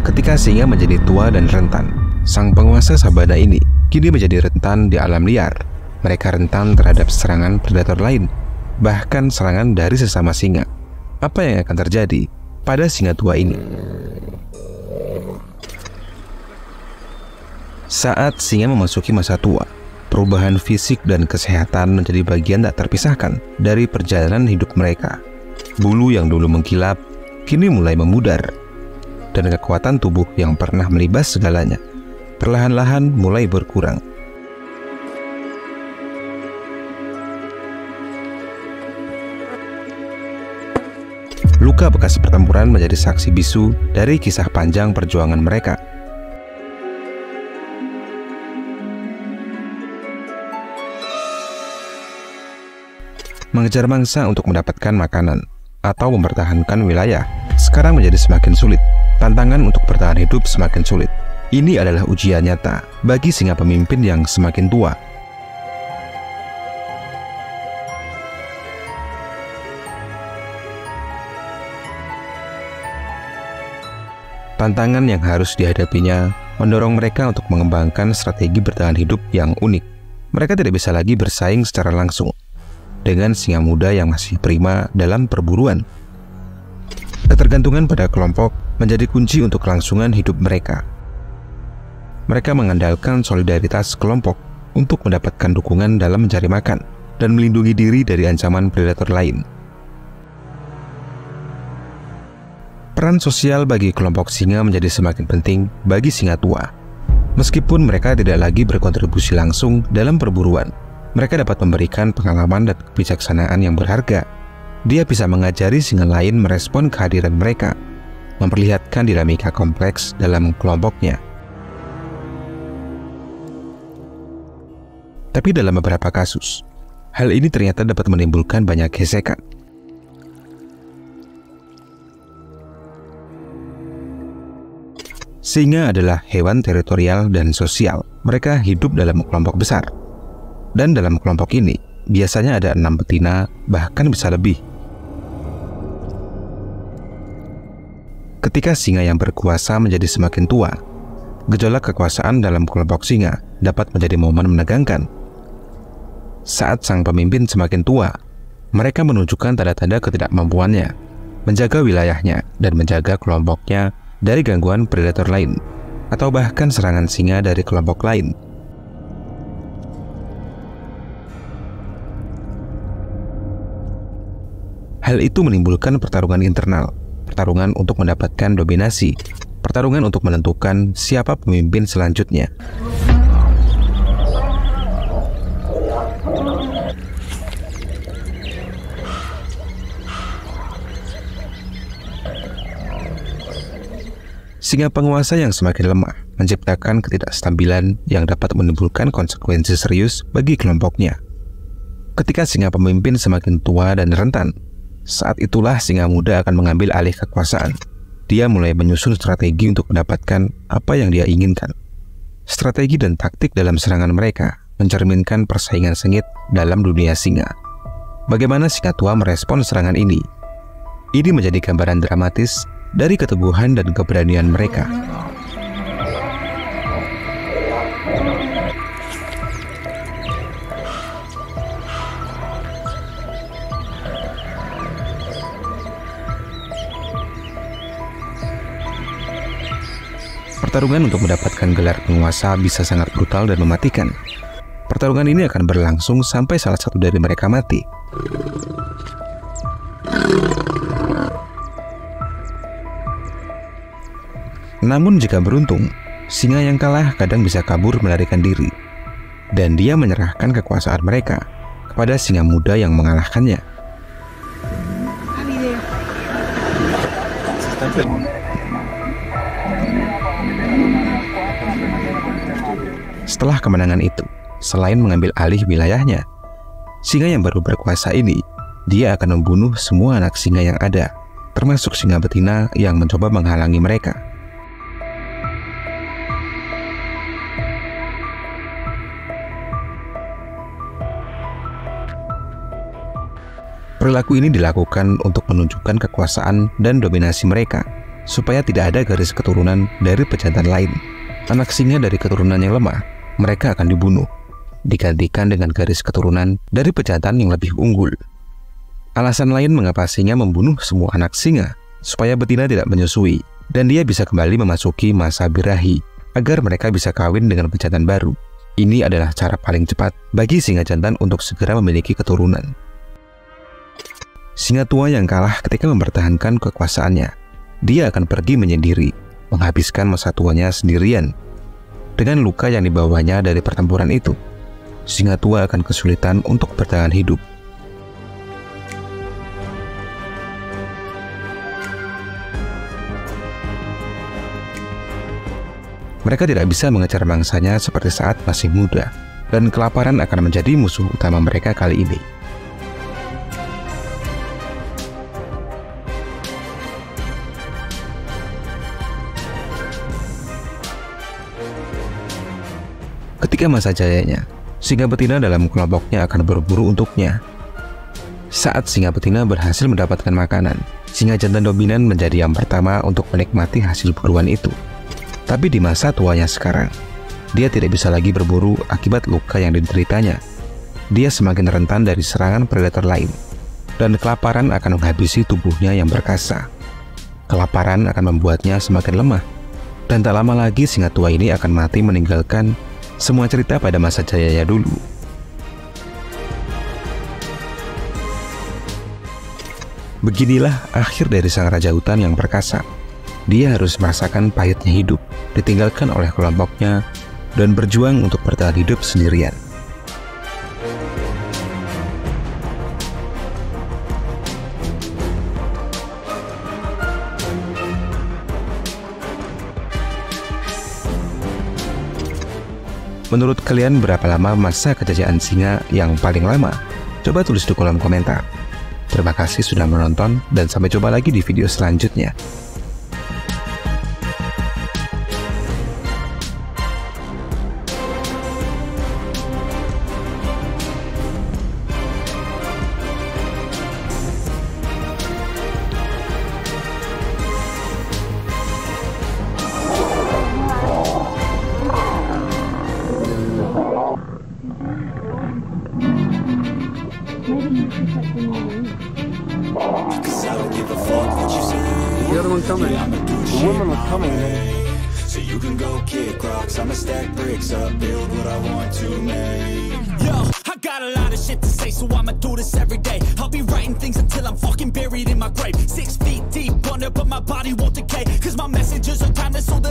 Ketika singa menjadi tua dan rentan, sang penguasa sabana ini kini menjadi rentan di alam liar. Mereka rentan terhadap serangan predator lain, bahkan serangan dari sesama singa. Apa yang akan terjadi pada singa tua ini? Saat singa memasuki masa tua, perubahan fisik dan kesehatan menjadi bagian tak terpisahkan dari perjalanan hidup mereka. Bulu yang dulu mengkilap kini mulai memudar, dan kekuatan tubuh yang pernah melibas segalanya perlahan-lahan mulai berkurang. Luka bekas pertempuran menjadi saksi bisu dari kisah panjang perjuangan mereka. Mengejar mangsa untuk mendapatkan makanan atau mempertahankan wilayah sekarang menjadi semakin sulit. Tantangan untuk bertahan hidup semakin sulit. Ini adalah ujian nyata bagi singa pemimpin yang semakin tua. Tantangan yang harus dihadapinya mendorong mereka untuk mengembangkan strategi bertahan hidup yang unik. Mereka tidak bisa lagi bersaing secara langsung dengan singa muda yang masih prima dalam perburuan. Ketergantungan pada kelompok menjadi kunci untuk kelangsungan hidup mereka. Mereka mengandalkan solidaritas kelompok untuk mendapatkan dukungan dalam mencari makan dan melindungi diri dari ancaman predator lain. Peran sosial bagi kelompok singa menjadi semakin penting bagi singa tua. Meskipun mereka tidak lagi berkontribusi langsung dalam perburuan, mereka dapat memberikan pengalaman dan kebijaksanaan yang berharga. Dia bisa mengajari singa lain merespon kehadiran mereka, memperlihatkan dinamika kompleks dalam kelompoknya. Tapi dalam beberapa kasus, hal ini ternyata dapat menimbulkan banyak gesekan. Singa adalah hewan teritorial dan sosial. Mereka hidup dalam kelompok besar. Dan dalam kelompok ini, biasanya ada 6 betina, bahkan bisa lebih. Ketika singa yang berkuasa menjadi semakin tua, gejolak kekuasaan dalam kelompok singa dapat menjadi momen menegangkan. Saat sang pemimpin semakin tua, mereka menunjukkan tanda-tanda ketidakmampuannya menjaga wilayahnya dan menjaga kelompoknya dari gangguan predator lain, atau bahkan serangan singa dari kelompok lain. Hal itu menimbulkan pertarungan internal, pertarungan untuk mendapatkan dominasi, pertarungan untuk menentukan siapa pemimpin selanjutnya. Singa penguasa yang semakin lemah menciptakan ketidakstabilan yang dapat menimbulkan konsekuensi serius bagi kelompoknya. Ketika singa pemimpin semakin tua dan rentan, saat itulah singa muda akan mengambil alih kekuasaan. Dia mulai menyusun strategi untuk mendapatkan apa yang dia inginkan. Strategi dan taktik dalam serangan mereka mencerminkan persaingan sengit dalam dunia singa. Bagaimana singa tua merespon serangan ini? Ini menjadi gambaran dramatis dari keteguhan dan keberanian mereka. Pertarungan untuk mendapatkan gelar penguasa bisa sangat brutal dan mematikan. Pertarungan ini akan berlangsung sampai salah satu dari mereka mati. Namun jika beruntung, singa yang kalah kadang bisa kabur melarikan diri, dan dia menyerahkan kekuasaan mereka kepada singa muda yang mengalahkannya. Setelah kemenangan itu, selain mengambil alih wilayahnya, singa yang baru berkuasa ini, dia akan membunuh semua anak singa yang ada, termasuk singa betina yang mencoba menghalangi mereka. Perilaku ini dilakukan untuk menunjukkan kekuasaan dan dominasi mereka. supaya tidak ada garis keturunan dari pejantan lain. Anak singa dari keturunan yang lemah, mereka akan dibunuh, digantikan dengan garis keturunan dari pejantan yang lebih unggul. Alasan lain mengapa singa membunuh semua anak singa, supaya betina tidak menyusui, dan dia bisa kembali memasuki masa birahi, agar mereka bisa kawin dengan pejantan baru. Ini adalah cara paling cepat bagi singa jantan untuk segera memiliki keturunan. Singa tua yang kalah ketika mempertahankan kekuasaannya, dia akan pergi menyendiri, menghabiskan masa tuanya sendirian. Dengan luka yang dibawanya dari pertempuran itu, singa tua akan kesulitan untuk bertahan hidup. Mereka tidak bisa mengejar mangsanya seperti saat masih muda, dan kelaparan akan menjadi musuh utama mereka kali ini. Ketika masa jayanya, singa betina dalam kelompoknya akan berburu untuknya. Saat singa betina berhasil mendapatkan makanan, singa jantan dominan menjadi yang pertama untuk menikmati hasil buruan itu. Tapi di masa tuanya sekarang, dia tidak bisa lagi berburu akibat luka yang dideritanya. Dia semakin rentan dari serangan predator lain, dan kelaparan akan menghabisi tubuhnya yang perkasa. Kelaparan akan membuatnya semakin lemah, dan tak lama lagi singa tua ini akan mati meninggalkan semua cerita pada masa jayanya dulu. Beginilah akhir dari sang raja hutan yang perkasa. Dia harus merasakan pahitnya hidup, ditinggalkan oleh kelompoknya, dan berjuang untuk bertahan hidup sendirian. Menurut kalian berapa lama masa kejayaan singa yang paling lama? Coba tulis di kolom komentar. Terima kasih sudah menonton dan sampai jumpa lagi di video selanjutnya. The other one coming. The women are coming, man. So you can go kick rocks, I'ma stack bricks up, build what I want to make. Yo, I got a lot of shit to say, so I'ma do this every day. I'll be writing things until I'm fucking buried in my grave. 6 feet deep under, but my body won't decay, cause my messages are timeless, so they'll